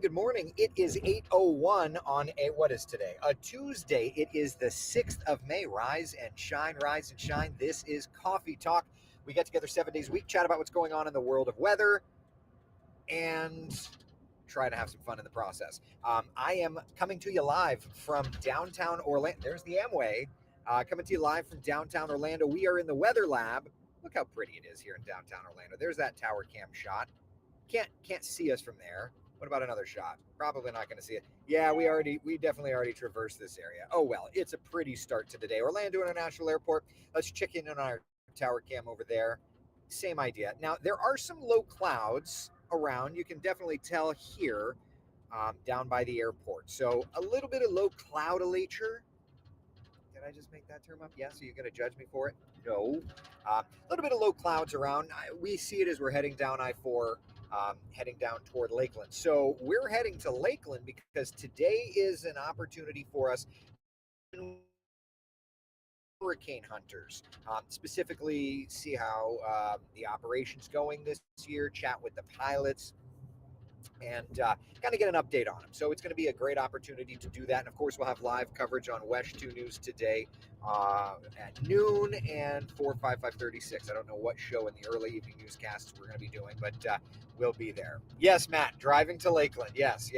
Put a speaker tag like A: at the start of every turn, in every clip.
A: good morning. It is 8:01 on what is today? A Tuesday. It is the 6th of May. Rise and shine, rise and shine. This is Coffee Talk. We get together 7 days a week, chat about what's going on in the world of weather, and try to have some fun in the process. I am coming to you live from downtown Orlando. There's the Amway. Coming to you live from downtown Orlando. We are in the Weather Lab. Look how pretty it is here in downtown Orlando. There's that tower cam shot. Can't see us from there. What about another shot? Probably not going to see it. Yeah, we definitely already traversed this area. Oh well, it's a pretty start to the day. Orlando International Airport. Let's check in on our tower cam over there. Same idea. Now there are some low clouds around. You can definitely tell here down by the airport. So a little bit of low cloudalature. Did I just make that term up? Yeah, so you're going to judge me for it? No. A little bit of low clouds around. We see it as we're heading down I-4, heading down toward Lakeland. So we're heading to Lakeland because today is an opportunity for us, hurricane hunters, specifically see how the operation's going this year, chat with the pilots, and kind of get an update on them. So it's going to be a great opportunity to do that. And of course, we'll have live coverage on WESH 2 News today at noon and 4, 5, 5:36. I don't know what show in the early evening newscasts we're going to be doing, but we'll be there. Yes, Matt, driving to Lakeland. Yes.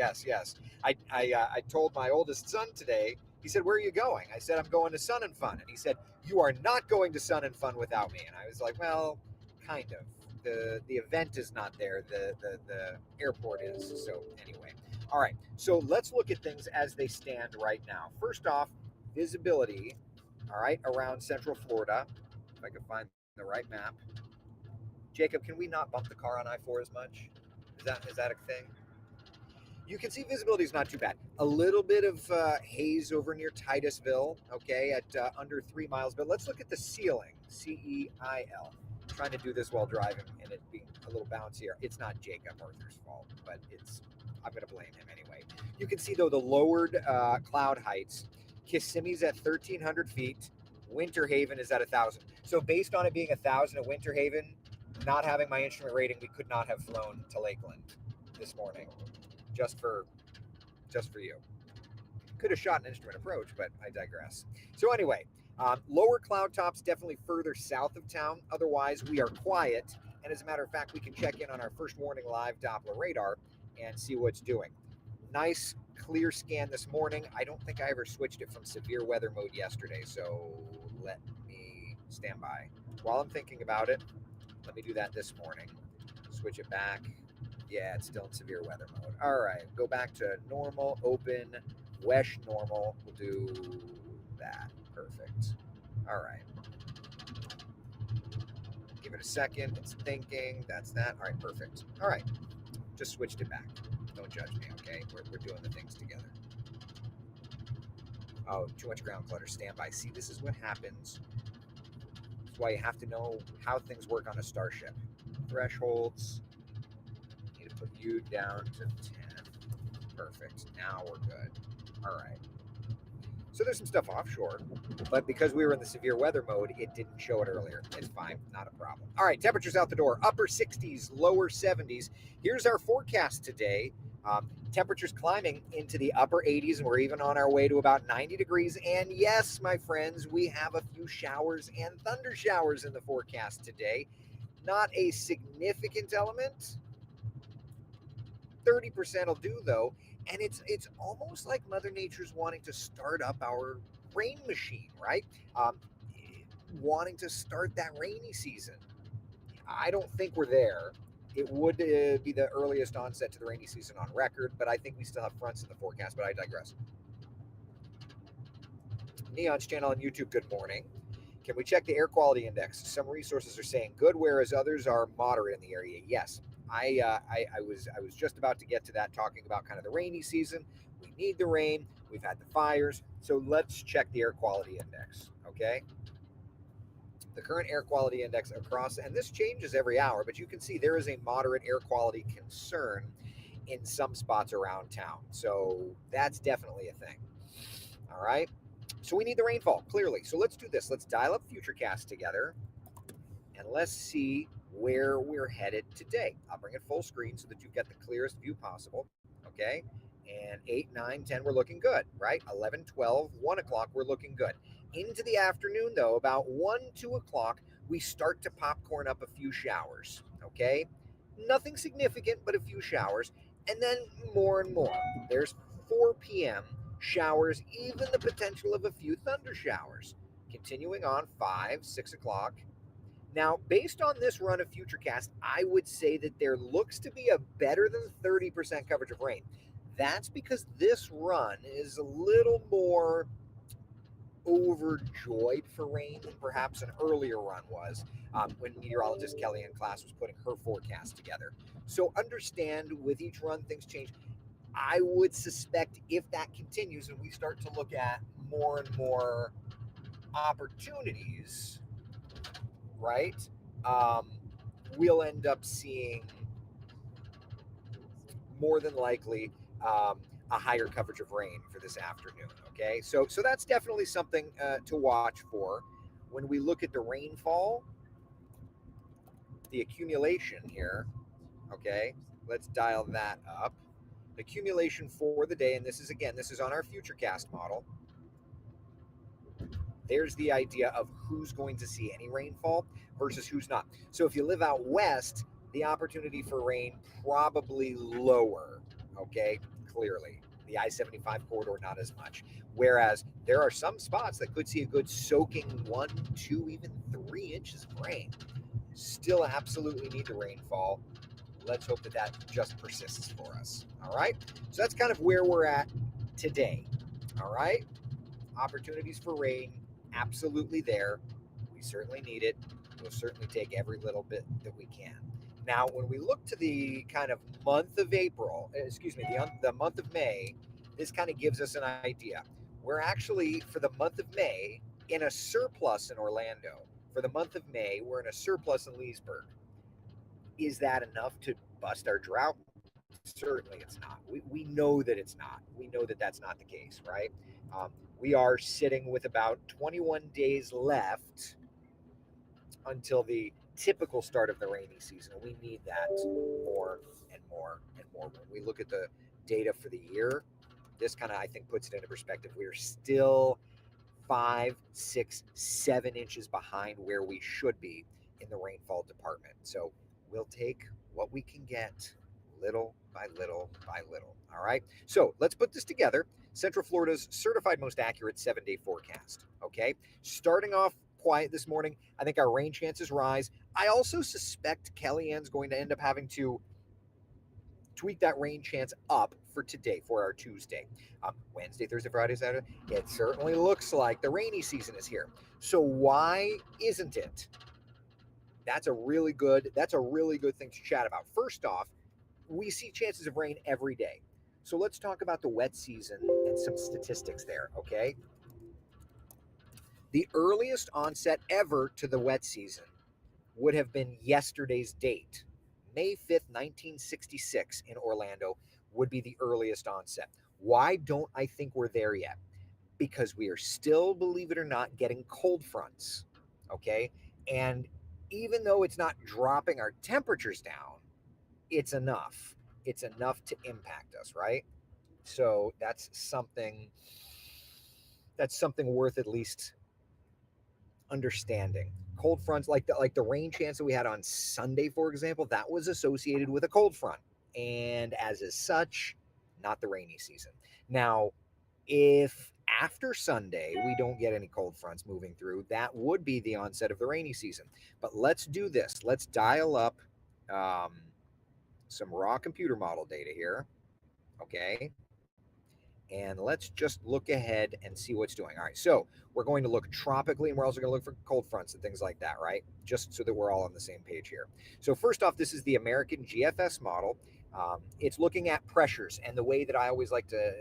A: I told my oldest son today, he said, "Where are you going?" I said, "I'm going to Sun and Fun." And he said, "You are not going to Sun and Fun without me." And I was like, well, kind of. The event is not there. The airport is. So anyway, all right. So let's look at things as they stand right now. First off, visibility. All right, around Central Florida. If I can find the right map. Jacob, can we not bump the car on I-4 as much? Is that a thing? You can see visibility is not too bad. A little bit of haze over near Titusville, okay, at under 3 miles. But let's look at the ceiling, CEIL. I'm trying to do this while driving and it being a little bouncier. It's not Jacob Arthur's fault, but I'm going to blame him anyway. You can see, though, the lowered cloud heights. Kissimmee's at 1,300 feet. Winter Haven is at 1,000. So based on it being 1,000 at Winter Haven, not having my instrument rating, we could not have flown to Lakeland this morning. Just for you. Could have shot an instrument approach, but I digress. So anyway, lower cloud tops definitely further south of town. Otherwise, we are quiet. And as a matter of fact, we can check in on our first warning live Doppler radar and see what's doing. Nice clear scan this morning. I don't think I ever switched it from severe weather mode yesterday, so let me stand by. While I'm thinking about it, let me do that this morning. Switch it back. Yeah, it's still in severe weather mode. All right, go back to normal, open, WESH normal. We'll do that. Perfect. All right. Give it a second. It's thinking. That's that. All right, perfect. All right. Just switched it back. Don't judge me, okay? We're doing the things together. Oh, too much ground clutter. Stand by. See, this is what happens. That's why you have to know how things work on a starship. Thresholds. Put you down to 10. Perfect. Now we're good. All right. So there's some stuff offshore, but because we were in the severe weather mode, it didn't show it earlier. It's fine. Not a problem. All right. Temperatures out the door. Upper 60s, lower 70s. Here's our forecast today. Temperatures climbing into the upper 80s, and we're even on our way to about 90 degrees. And yes, my friends, we have a few showers and thunder showers in the forecast today. Not a significant element. 30% will do, though, and it's almost like Mother Nature's wanting to start up our rain machine, right? Wanting to start that rainy season. I don't think we're there. It would be the earliest onset to the rainy season on record, but I think we still have fronts in the forecast, but I digress. Neon's channel on YouTube, good morning. Can we check the air quality index? Some resources are saying good, whereas others are moderate in the area. Yes. I was just about to get to that, talking about kind of the rainy season. We need the rain. We've had the fires. So let's check the air quality index, okay? The current air quality index across, and this changes every hour, but you can see there is a moderate air quality concern in some spots around town. So that's definitely a thing. All right. So we need the rainfall, clearly. So let's do this. Let's dial up futurecast together, and let's see where we're headed today. I'll bring it full screen so that you get the clearest view possible. okay? And 8, 9, 10, we're looking good, right? 11, 12, 1 o'clock, we're looking good. Into the afternoon, though, about 1, 2 o'clock, we start to popcorn up a few showers, okay? Nothing significant, but a few showers. And then more and more. There's 4 p.m., showers, even the potential of a few thunder showers. Continuing on, 5, 6 o'clock. Now, based on this run of Futurecast, I would say that there looks to be a better than 30% coverage of rain. That's because this run is a little more overjoyed for rain than perhaps an earlier run was, when meteorologist Kellyanne Class was putting her forecast together. So understand, with each run, things change. I would suspect if that continues and we start to look at more and more opportunities, right? Um, we'll end up seeing more than likely a higher coverage of rain for this afternoon. Okay, so that's definitely something to watch for. When we look at the rainfall, the accumulation here, okay, let's dial that up. Accumulation for the day, and this is on our futurecast model. There's the idea of who's going to see any rainfall versus who's not. So if you live out west, the opportunity for rain probably lower, okay, clearly. The I-75 corridor, not as much. Whereas there are some spots that could see a good soaking 1, 2, even 3 inches of rain. Still absolutely need the rainfall. Let's hope that that just persists for us. All right. So that's kind of where we're at today. All right. Opportunities for rain, absolutely there. We certainly need it. We'll certainly take every little bit that we can. Now, when we look to the kind of month of April, the month of May, this kind of gives us an idea. We're actually, for the month of May, in a surplus in Orlando. For the month of May, we're in a surplus in Leesburg. Is that enough to bust our drought? Certainly it's not. We know that it's not. We know that that's not the case, right? We are sitting with about 21 days left until the typical start of the rainy season. We need that more and more and more. When we look at the data for the year, this kind of, I think, puts it into perspective. We are still 5, 6, 7 inches behind where we should be in the rainfall department. So we'll take what we can get little by little by little. All right. So let's put this together. Central Florida's certified most accurate 7-day forecast. Okay. Starting off quiet this morning, I think our rain chances rise. I also suspect Kellyanne's going to end up having to tweak that rain chance up for today, for our Tuesday. Wednesday, Thursday, Friday, Saturday. It certainly looks like the rainy season is here. So why isn't it? That's a really good thing to chat about. First off, we see chances of rain every day. So let's talk about the wet season and some statistics there, okay? The earliest onset ever to the wet season would have been yesterday's date. May 5th, 1966 in Orlando would be the earliest onset. Why don't I think we're there yet? Because we are still, believe it or not, getting cold fronts, okay? And even though it's not dropping our temperatures down, it's enough. It's enough to impact us, right? So that's something worth at least understanding. Cold fronts, like the rain chance that we had on Sunday, for example, that was associated with a cold front, and as such, not the rainy season. Now, if after Sunday we don't get any cold fronts moving through, that would be the onset of the rainy season. But let's do this. Let's dial up some raw computer model data here, okay? And let's just look ahead and see what's doing. All right, so we're going to look tropically, and we're also going to look for cold fronts and things like that, right? Just so that we're all on the same page here. So first off, this is the American GFS model. It's looking at pressures, and the way that I always like to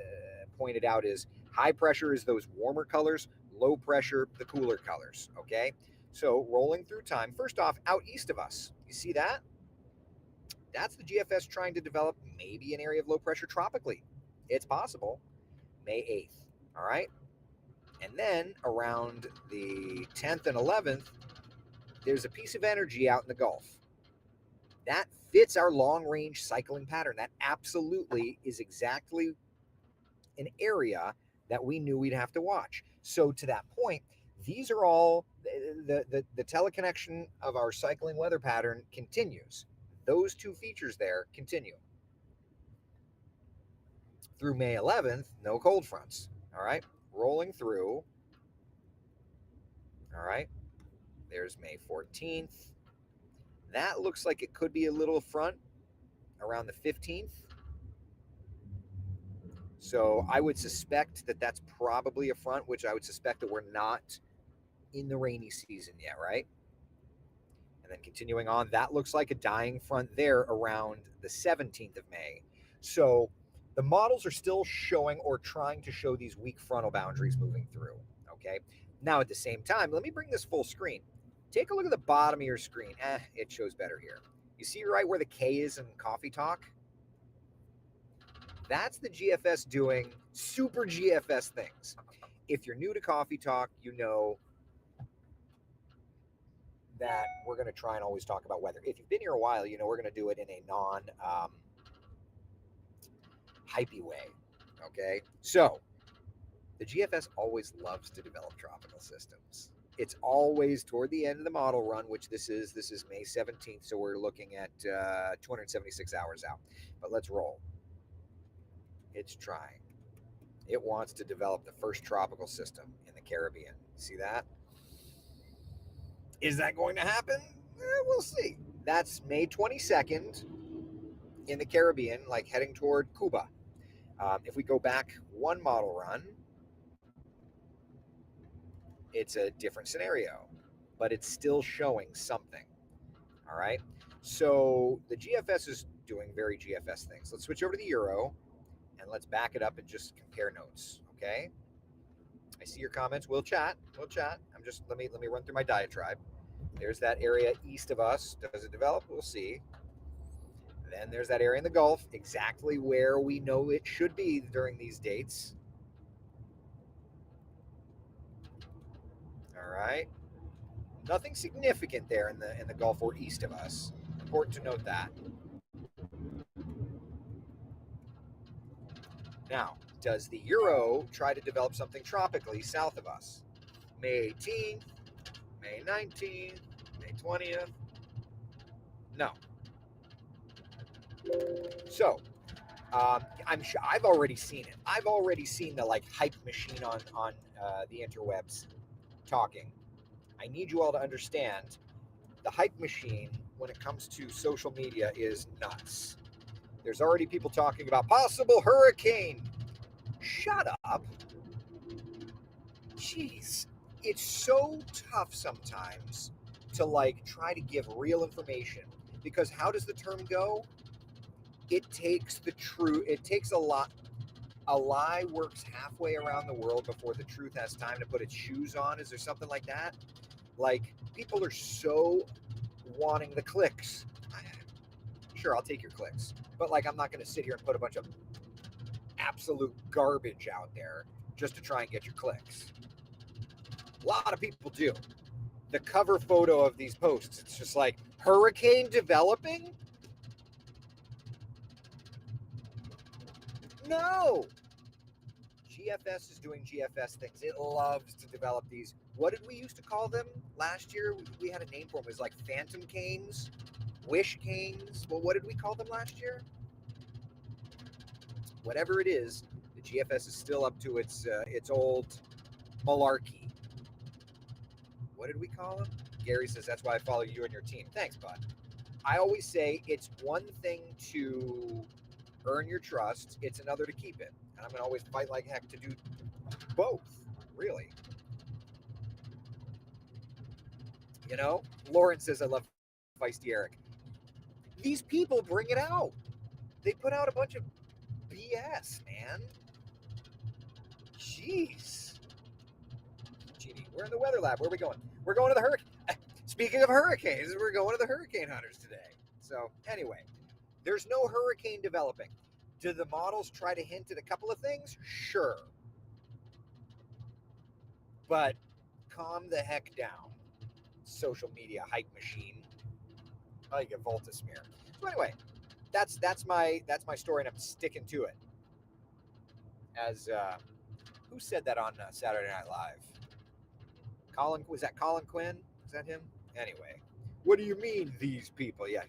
A: point it out is high pressure is those warmer colors, low pressure, the cooler colors, okay? So rolling through time, first off, out east of us, you see that? That's the GFS trying to develop maybe an area of low pressure tropically. It's possible. May 8th, all right? And then around the 10th and 11th, there's a piece of energy out in the Gulf. That fits our long range cycling pattern. That absolutely is exactly an area that we knew we'd have to watch. So to that point, these are all the teleconnection of our cycling weather pattern continues. Those two features there continue through May 11th. No cold fronts. All right, rolling through. All right, there's May 14th. That looks like it could be a little front around the 15th. So I would suspect that that's probably a front, which I would suspect that we're not in the rainy season yet, right? And then continuing on, that looks like a dying front there around the 17th of May. So the models are still showing or trying to show these weak frontal boundaries moving through. Okay. Now at the same time, let me bring this full screen. Take a look at the bottom of your screen. It shows better here. You see right where the K is in Coffee Talk? That's the GFS doing super GFS things. If you're new to Coffee Talk, you know that we're going to try and always talk about weather. If you've been here a while, you know we're going to do it in a non hypey way. Okay, so the GFS always loves to develop tropical systems. It's always toward the end of the model run, which this is May 17th, so we're looking at 276 hours out. But let's roll. It's trying. It wants to develop the first tropical system in the Caribbean. See that? Is that going to happen? We'll see. That's May 22nd in the Caribbean, like heading toward Cuba. If we go back one model run, it's a different scenario, but it's still showing something. All right. So the GFS is doing very GFS things. Let's switch over to the Euro and let's back it up and just compare notes. Okay. I see your comments. We'll chat. Let me run through my diatribe. There's that area east of us. Does it develop? We'll see. Then there's that area in the Gulf, exactly where we know it should be during these dates. All right. Nothing significant there in the Gulf or east of us. Important to note that. Now, does the Euro try to develop something tropically south of us? May 18th, May 19th, May 20th? No. So, I'm sure I've already seen it. I've already seen the like hype machine on the interwebs talking. I need you all to understand the hype machine when it comes to social media is nuts. There's already people talking about possible hurricane. Shut up. Jeez. It's so tough sometimes to like try to give real information because how does the term go? It takes a lot. A lie works halfway around the world before the truth has time to put its shoes on. Is there something like that? Like people are so wanting the clicks. Sure, I'll take your clicks, but like I'm not going to sit here and put a bunch of absolute garbage out there just to try and get your clicks. A lot of people do. The cover photo of these posts, it's just like hurricane developing. No, GFS is doing GFS things. It loves to develop these. What did we used to call them last year? We had a name for them. It was like phantom canes, wish canes. Well, what did we call them last year? Whatever it is, the GFS is still up to its old malarkey. What did we call them? Gary says that's why I follow you and your team. Thanks, bud. I always say it's one thing to earn your trust, it's another to keep it. And I'm going to always fight like heck to do both, really. You know, Lauren says, I love Feisty Eric. These people bring it out. They put out a bunch of BS, man. Jeez. Genie, we're in the weather lab. Where are we going? We're going to the hurricane. Speaking of hurricanes, we're going to the hurricane hunters today. So, anyway, there's no hurricane developing. Do the models try to hint at a couple of things? Sure. But calm the heck down, social media hype machine. Oh, you get Volta smear. So anyway, that's my story, and I'm sticking to it. As who said that on Saturday Night Live? Was that Colin Quinn? Is that him? Anyway, what do you mean these people? Yeah,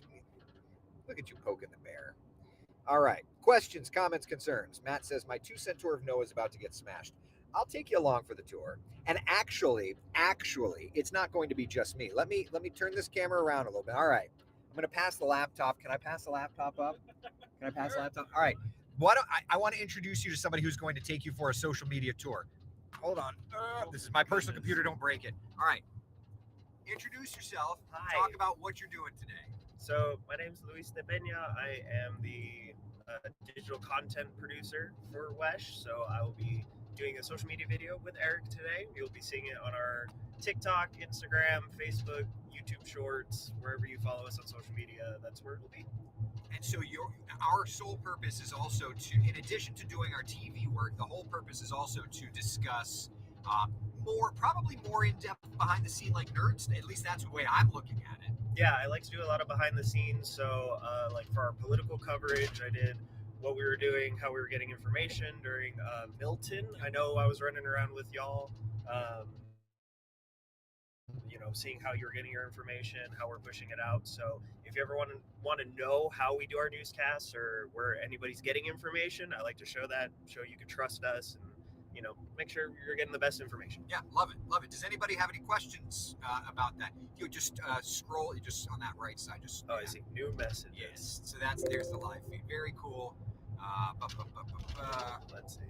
A: look at you poking the bear. All right, questions, comments, concerns. Matt says my 2 cent tour of Noah is about to get smashed. I'll take you along for the tour. And actually, it's not going to be just me. Let me turn this camera around a little bit. All right, I'm going to pass the laptop. Can I pass the laptop up? Can I pass the laptop? All right. I want to introduce you to somebody who's going to take you for a social media tour. Hold on. This is my personal computer. Don't break it. All right. Introduce yourself.
B: Hi.
A: Talk about what you're doing today.
B: So my name's Luis de Peña. I am the digital content producer for WESH. So I will be doing a social media video with Eric today. You'll be seeing it on our TikTok, Instagram, Facebook, YouTube Shorts, wherever you follow us on social media. That's where it'll be.
A: And so our sole purpose is also to, in addition to doing our TV work, the whole purpose is also to discuss probably more in-depth behind the scene like nerds. At least that's the way I'm looking at it.
B: Yeah, I like to do a lot of behind the scenes. So like for our political coverage, I did what we were doing, how we were getting information during Milton. I know I was running around with y'all, seeing how you're getting your information, how we're pushing it out. So if you ever want to know how we do our newscasts or where anybody's getting information, I like to show you can trust us and, make sure you're getting the best information.
A: Yeah, love it. Does anybody have any questions about that? You just scroll, just on that right side.
B: I see. New messages.
A: Yes, so there's the live feed. Very cool.
B: Let's see.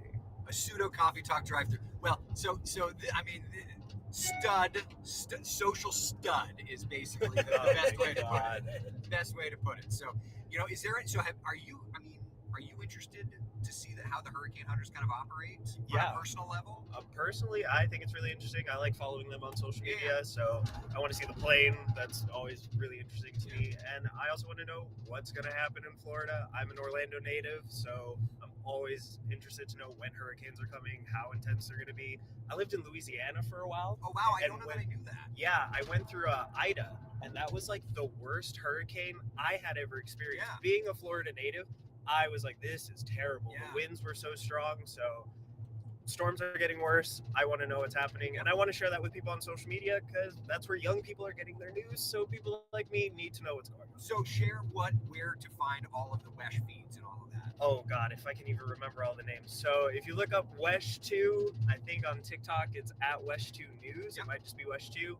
A: A pseudo coffee talk drive-through. Well, social stud is basically the best way to put it. Best way to put it. So, are you interested to see how the hurricane hunters kind of operate on a personal level?
B: Personally, I think it's really interesting. I like following them on social media, so I want to see the plane. That's always really interesting to me. And I also want to know what's going to happen in Florida. I'm an Orlando native, so I'm always interested to know when hurricanes are coming, how intense they're going to be. I lived in Louisiana for a while.
A: Oh, wow. I don't know that I knew that.
B: Yeah, I went through Ida, and that was like the worst hurricane I had ever experienced.
A: Yeah.
B: Being a Florida native, I was like, this is terrible.
A: Yeah.
B: The winds were so strong, so storms are getting worse. I want to know what's happening, and I want to share that with people on social media because that's where young people are getting their news, so people like me need to know what's going on.
A: So share where to find all of the WESH feeds and all of that.
B: Oh, God, if I can even remember all the names. So if you look up WESH2, I think on TikTok it's at WESH2 News. Yep. It might just be WESH2.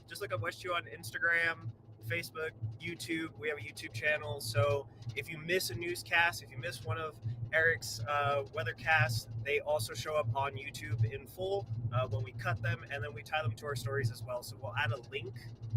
B: Just look up WESH2 on Instagram, Facebook, YouTube. We have a YouTube channel. So if you miss a newscast, if you miss one of Eric's weathercasts, they also show up on YouTube in full when we cut them, and then we tie them to our stories as well. So we'll add a link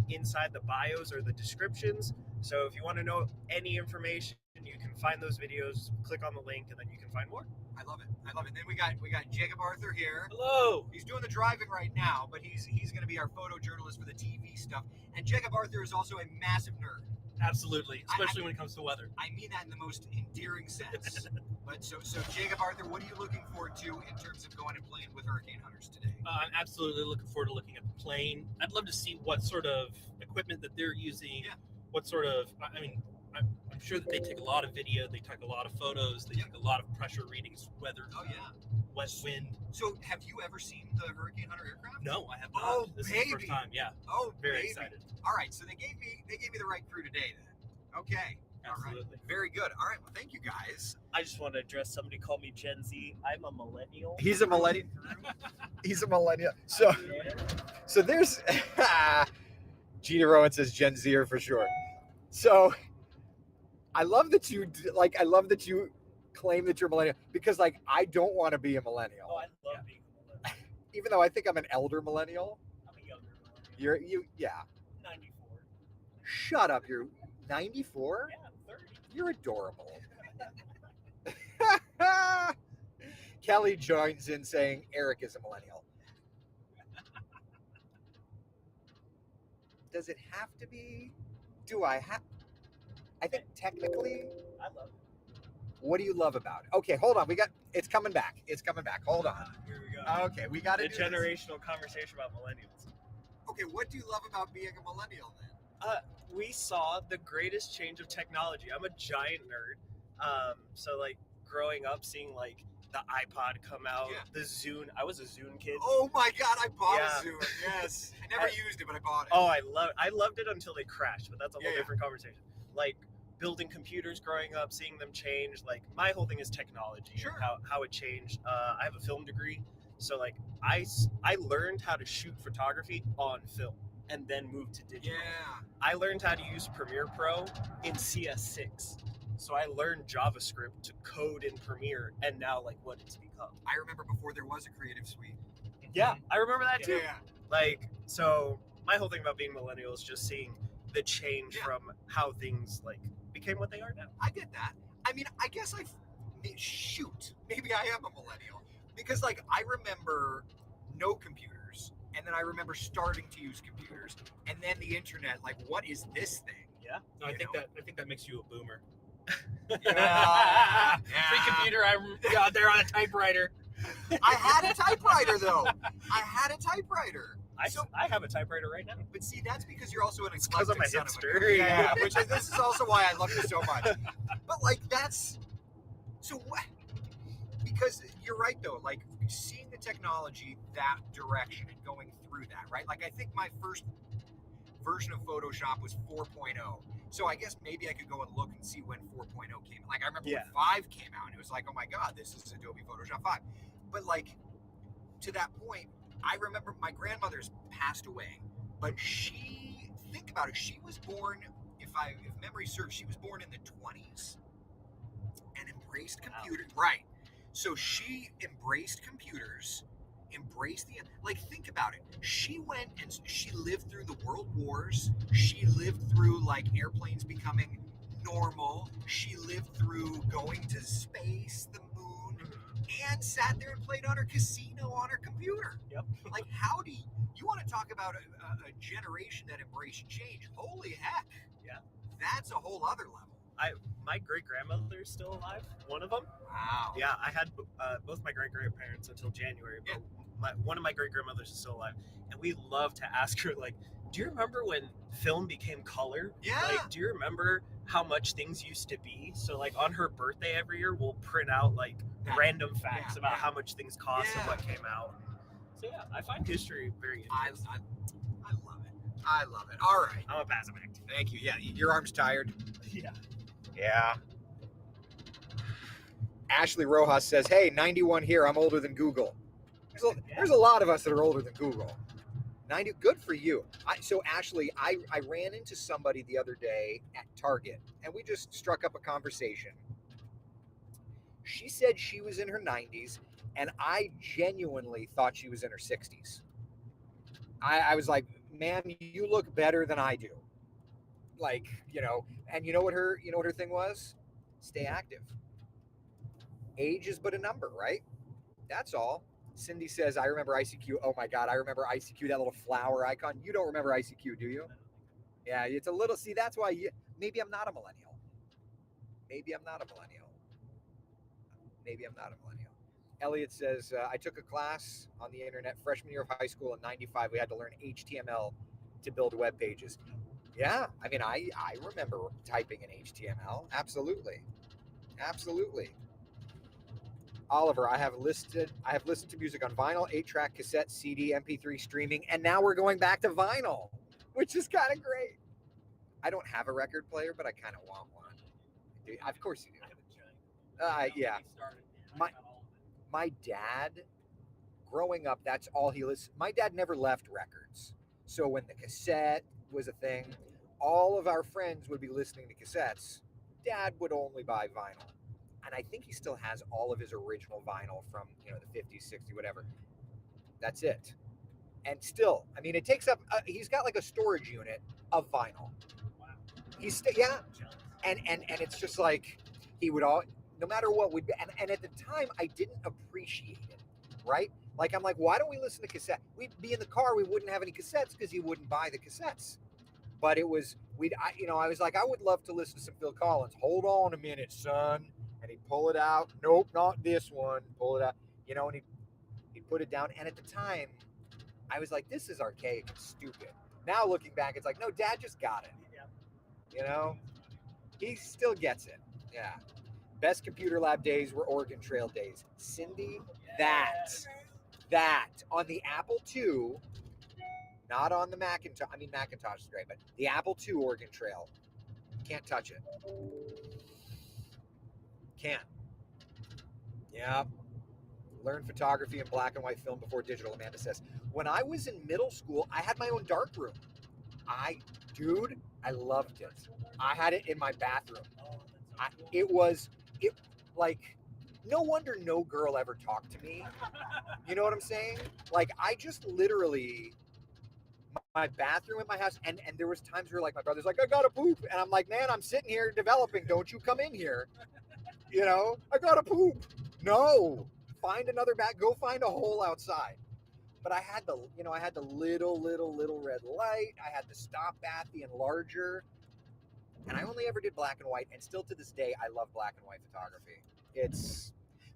B: inside the bios or the descriptions. So if you want to know any information, you can find those videos, click on the link, and then you can find more.
A: I love it. Then we got Jacob Arthur here.
C: Hello.
A: He's doing the driving right now, but he's going to be our photojournalist for the TV stuff. And Jacob Arthur is also a massive nerd.
C: Absolutely, especially when it comes to weather.
A: I mean that in the most endearing sense. But so Jacob Arthur, what are you looking forward to in terms of going and playing with hurricane hunters today?
C: I'm absolutely looking forward to looking at the plane. I'd love to see what sort of equipment that they're using.
A: Yeah.
C: What sort of, I'm sure that they take a lot of video, they take a lot of photos, they take a lot of pressure readings, weather, wet wind.
A: So have you ever seen the Hurricane Hunter aircraft?
C: No, I have not.
A: Oh,
C: this
A: baby.
C: is the first time, yeah.
A: Oh,
C: very
A: baby.
C: excited.
A: All right, so they gave me the right crew today then. Okay.
C: Absolutely.
A: All right. Very good. All right, well, thank you guys.
D: I just want to address somebody called me Gen Z. I'm a millennial.
A: He's a millennial. He's a millennial. So there's Gina Rowan says Gen Zer for sure. So I love that you claim that you're a millennial because I don't want to be a millennial.
D: Oh, I love being a millennial.
A: Even though I think I'm an elder millennial.
D: I'm a younger millennial.
A: Yeah.
D: 94.
A: Shut up. You're 94?
D: Yeah, I'm 30.
A: You're adorable. Kelly joins in saying Eric is a millennial. Does it have to be? Do I have? I think technically.
D: I love it.
A: What do you love about it? Okay, hold on. It's coming back. Hold on.
D: Here we go.
A: Okay, we got to
D: the generational conversation about millennials.
A: Okay, what do you love about being a millennial then?
B: We saw the greatest change of technology. I'm a giant nerd. So like growing up, seeing like the iPod come out,
A: Yeah.
B: the Zune. I was a Zune kid.
A: Oh my God, I bought
B: Yeah.
A: a Zune. Yes, I never used it, but I bought it.
B: Oh, I loved it until they crashed, but that's a whole
A: Yeah.
B: different conversation. Like building computers growing up, seeing them change. Like my whole thing is technology.
A: Sure.
B: And how it changed. I have a film degree, so like I learned how to shoot photography on film and then moved to digital.
A: Yeah.
B: I learned how to use Premiere Pro in CS6. So I learned JavaScript to code in Premiere, and now like what it's become.
A: I remember before there was a creative suite.
B: Yeah, I remember that too.
A: Yeah.
B: Like, so my whole thing about being millennial is just seeing the change from how things like became what they are now.
A: I get that. I mean, I guess maybe I am a millennial because like I remember no computers, and then I remember starting to use computers, and then the internet. Like, what is this thing?
B: Yeah.
C: No, I think that makes you a boomer.
A: Yeah.
C: Free computer. I'm out there on a typewriter.
A: I had a typewriter though. I had a typewriter.
B: I have a typewriter right now.
A: But see, that's because you're also an
B: because I'm a
A: eclectic son of
B: hipster.
A: a yeah. This is also why I love you so much. But like that's so what? Because you're right though. Like seeing the technology that direction and going through that, right? Like I think my first version of Photoshop was 4.0. So I guess maybe I could go and look and see when 4.0 came. Like I remember when 5 came out, and it was like, oh my God, this is Adobe Photoshop 5. But like to that point, I remember my grandmother's passed away, but think about it, she was born, if memory serves, she was born in the 20s and embraced computers. Wow. Right. So she embraced computers, think about it. She went and she lived through the world wars. She lived through like airplanes becoming normal. She lived through going to space, the moon, and sat there and played on her casino on her computer.
B: Yep.
A: Like, how do you want to talk about a generation that embraced change? Holy heck.
B: Yeah.
A: That's a whole other level.
B: My great-grandmother is still alive, one of them.
A: Wow.
B: Yeah, I had both my great-grandparents until January, but one of my great-grandmothers is still alive. And we love to ask her, like, do you remember when film became color?
A: Yeah.
B: Like, do you remember how much things used to be? So, like, on her birthday every year, we'll print out, like, random facts about how much things cost and what came out. So, yeah, I find history very interesting.
A: I love it. I love it. All right.
B: I'm a pass it back.
A: Thank you. Yeah, your arm's tired.
B: Yeah.
A: Yeah. Ashley Rojas says, hey, 91 here. I'm older than Google. There's a lot of us that are older than Google. 90, good for you. So Ashley, I ran into somebody the other day at Target, and we just struck up a conversation. She said she was in her 90s, and I genuinely thought she was in her 60s. I was like, ma'am, you look better than I do. Like, and you know what her thing was? Stay active. Age is but a number, right? That's all. Cindy says, I remember ICQ. Oh my God, I remember ICQ, that little flower icon. You don't remember ICQ, do you? Yeah, it's a little, see, that's why maybe I'm not a millennial. Maybe I'm not a millennial. Elliot says, I took a class on the internet freshman year of high school in 95. We had to learn HTML to build web pages. Yeah, I mean, I remember typing in HTML. Absolutely. Oliver, I have listened to music on vinyl, 8-track, cassette, CD, MP3 streaming, and now we're going back to vinyl, which is kind of great. I don't have a record player, but I kind of want one. Of course you do. Yeah. My dad, growing up, that's all he listened. My dad never left records. So when the cassette was a thing, all of our friends would be listening to cassettes. Dad would only buy vinyl. And I think he still has all of his original vinyl from, the 50s, 60s, whatever. That's it. And still, I mean, it takes up, he's got like a storage unit of vinyl.
B: Wow.
A: And it's just like, he would no matter what, and at the time, I didn't appreciate it, right? Like, I'm like, why don't we listen to cassette? We'd be in the car, we wouldn't have any cassettes because he wouldn't buy the cassettes. But it was, I was like, I would love to listen to some Phil Collins. Hold on a minute, son. And he'd pull it out. Nope, not this one. Pull it out. And he'd put it down. And at the time, I was like, this is archaic and stupid. Now looking back, it's like, no, Dad just got it. You know, he still gets it. Yeah. Best computer lab days were Oregon Trail days. Cindy, that on the Apple II, not on the Macintosh. I mean, Macintosh is great, but the Apple II Oregon Trail, can't touch it. Can't. Yeah. Learn photography and black and white film before digital, Amanda says. When I was in middle school, I had my own dark room. Dude, I loved it. I had it in my bathroom. It like, no wonder no girl ever talked to me. You know what I'm saying? Like, I just literally, my bathroom at my house, and there was times where like my brother's like, I gotta poop, and I'm like, man, I'm sitting here developing. Don't you come in here? You know, I gotta poop. No, find another bag. Go find a hole outside. But I had the little red light. I had the stop bath, the enlarger, and I only ever did black and white. And still to this day, I love black and white photography.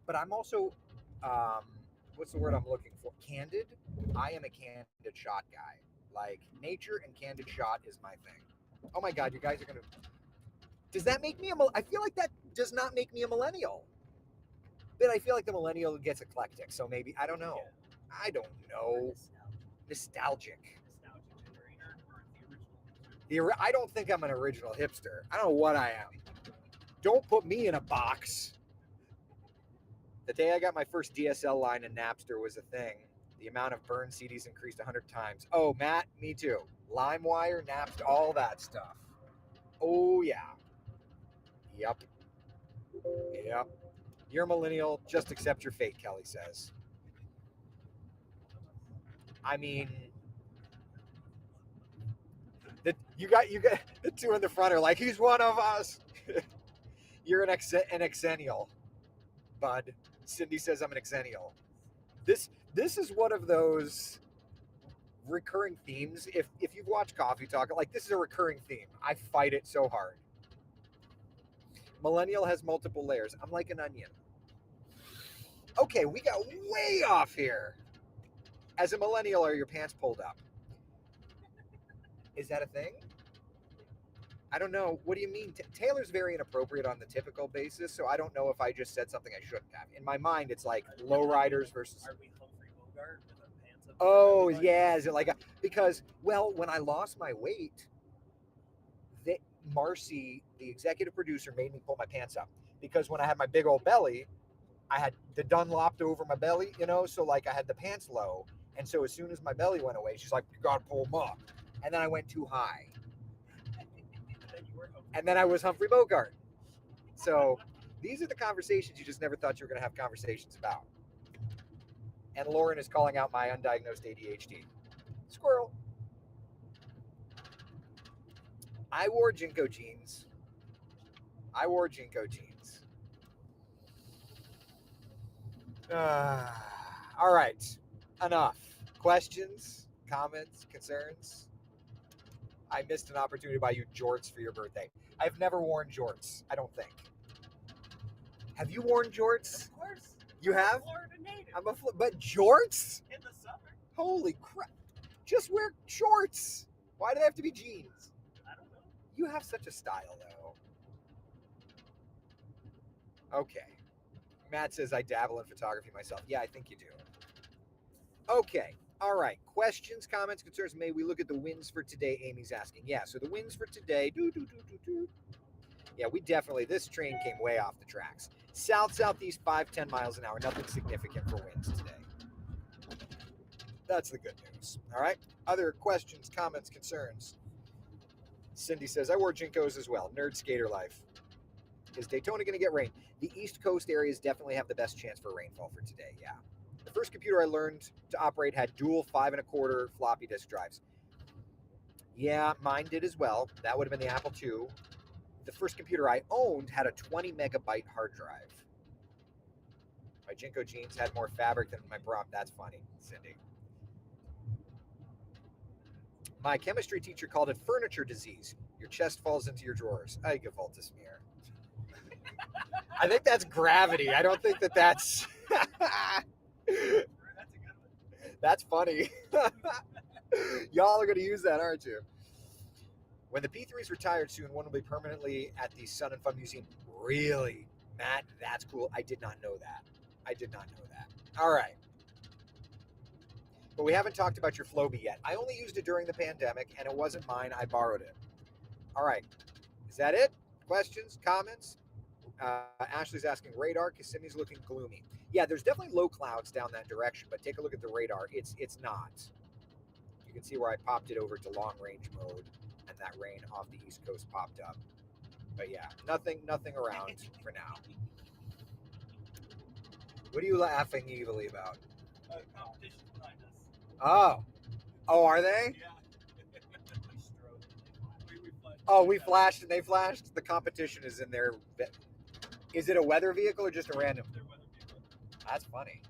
A: But I'm also, what's the word I'm looking for? Candid. I am a candid shot guy. Like, nature and candid shot is my thing. Oh my God, you guys are gonna. Does that make me I feel like that does not make me a millennial. But I feel like the millennial gets eclectic. So maybe, I don't know. I don't know. Nostalgic. I don't think I'm an original hipster. I don't know what I am. Don't put me in a box. The day I got my first DSL line in Napster was a thing. The amount of burned CDs increased 100 times. Oh, Matt, me too. LimeWire, Napster, all that stuff. Oh, yeah. Yep. You're a millennial. Just accept your fate, Kelly says. I mean, you got the two in the front are like, he's one of us. You're an exennial, bud. Cindy says I'm an exennial. This is one of those recurring themes. If you've watched Coffee Talk, like, this is a recurring theme. I fight it so hard. Millennial has multiple layers. I'm like an onion. Okay, we got way off here. As a millennial, are your pants pulled up? Is that a thing? I don't know. What do you mean? Taylor's very inappropriate on the typical basis, so I don't know if I just said something I shouldn't have. In my mind, it's like lowriders versus.
D: Are we Humphrey Bogart with our pants up?
A: Oh yeah, is it like because when I lost my weight, Marcy, the executive producer, made me pull my pants up because when I had my big old belly, I had the Dunlopped over my belly, you know, so like I had the pants low, and so as soon as my belly went away, she's like, you gotta pull them up, and then I went too high. And then I was Humphrey Bogart. So these are the conversations you just never thought you were going to have conversations about. And Lauren is calling out my undiagnosed ADHD. Squirrel. I wore Jinko jeans. All right. Enough. Questions, comments, concerns? I missed an opportunity to buy you jorts for your birthday. I've never worn jorts, I don't think. Have you worn jorts?
D: Of course.
A: You have?
D: Florida native.
A: But jorts?
D: In the summer.
A: Holy crap. Just wear shorts. Why do they have to be jeans?
D: I don't know.
A: You have such a style, though. Okay. Matt says I dabble in photography myself. Yeah, I think you do. Okay. All right. Questions, comments, concerns. May we look at the wins for today? Amy's asking. Yeah. So the wins for today. Yeah, we definitely. This train came way off the tracks. Southeast 5-10 miles an hour. Nothing significant for winds today. That's the good news. All right. Other questions, comments, concerns. Cindy says I wore Jinkos as well. Nerd skater life. Is Daytona going to get rain? The East Coast areas definitely have the best chance for rainfall for today. Yeah. The first computer I learned to operate had dual 5 1/4 floppy disk drives. Yeah, mine did as well. That would have been the Apple II. The first computer I owned had a 20 megabyte hard drive. My Jinko jeans had more fabric than my Brom. That's funny, Cindy. My chemistry teacher called it furniture disease. Your chest falls into your drawers. I give Voltus mirror. I think that's gravity. I don't think that's...
D: That's a good one.
A: That's funny. Y'all are going to use that, aren't you? When the P3 is retired soon, one will be permanently at the Sun and Fun Museum. Really? Matt, that's cool. I did not know that. All right. But we haven't talked about your Floby yet. I only used it during the pandemic, and it wasn't mine. I borrowed it. All right. Is that it? Questions? Comments? Ashley's asking radar. Kissimmee's looking gloomy. Yeah, there's definitely low clouds down that direction, but take a look at the radar. It's not. You can see where I popped it over to long range mode, and that rain off the East Coast popped up. But yeah, nothing around for now. What are you laughing evilly about?
D: Competition behind us.
A: Oh, are they?
D: Yeah.
A: Oh, we flashed and they flashed. The competition is in there. Is it a weather vehicle or just a random?
D: Their weather vehicle.
A: That's funny.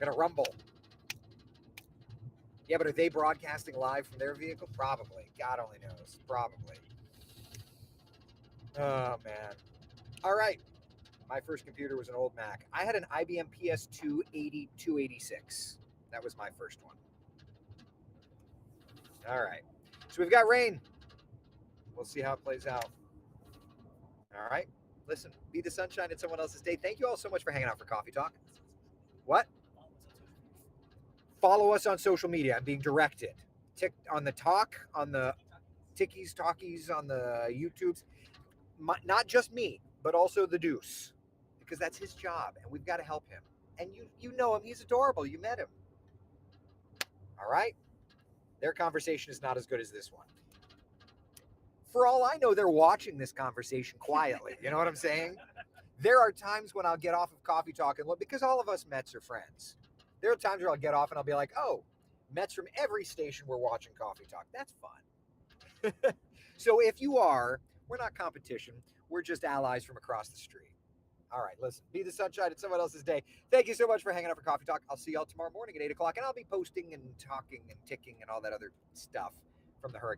A: Gonna rumble. Yeah, but are they broadcasting live from their vehicle? Probably. God only knows. Probably. Oh, man. All right. My first computer was an old Mac. I had an IBM PS2 8286. That was my first one. All right. So we've got rain. We'll see how it plays out. All right. Listen, be the sunshine in someone else's day. Thank you all so much for hanging out for Coffee Talk. What? Follow us on social media. I'm being directed. On the talk, on the Tickies, Talkies, on the YouTubes. Not just me, but also the Deuce. Because that's his job, and we've got to help him. And you know him. He's adorable. You met him. All right? Their conversation is not as good as this one. For all I know, they're watching this conversation quietly. You know what I'm saying? There are times when I'll get off of Coffee Talk and look, because all of us Mets are friends. There are times where I'll get off and I'll be like, oh, Mets from every station we're watching Coffee Talk. That's fun. So if you are, we're not competition. We're just allies from across the street. All right, listen, be the sunshine in someone else's day. Thank you so much for hanging out for Coffee Talk. I'll see y'all tomorrow morning at 8 o'clock, and I'll be posting and talking and ticking and all that other stuff from the hurricane.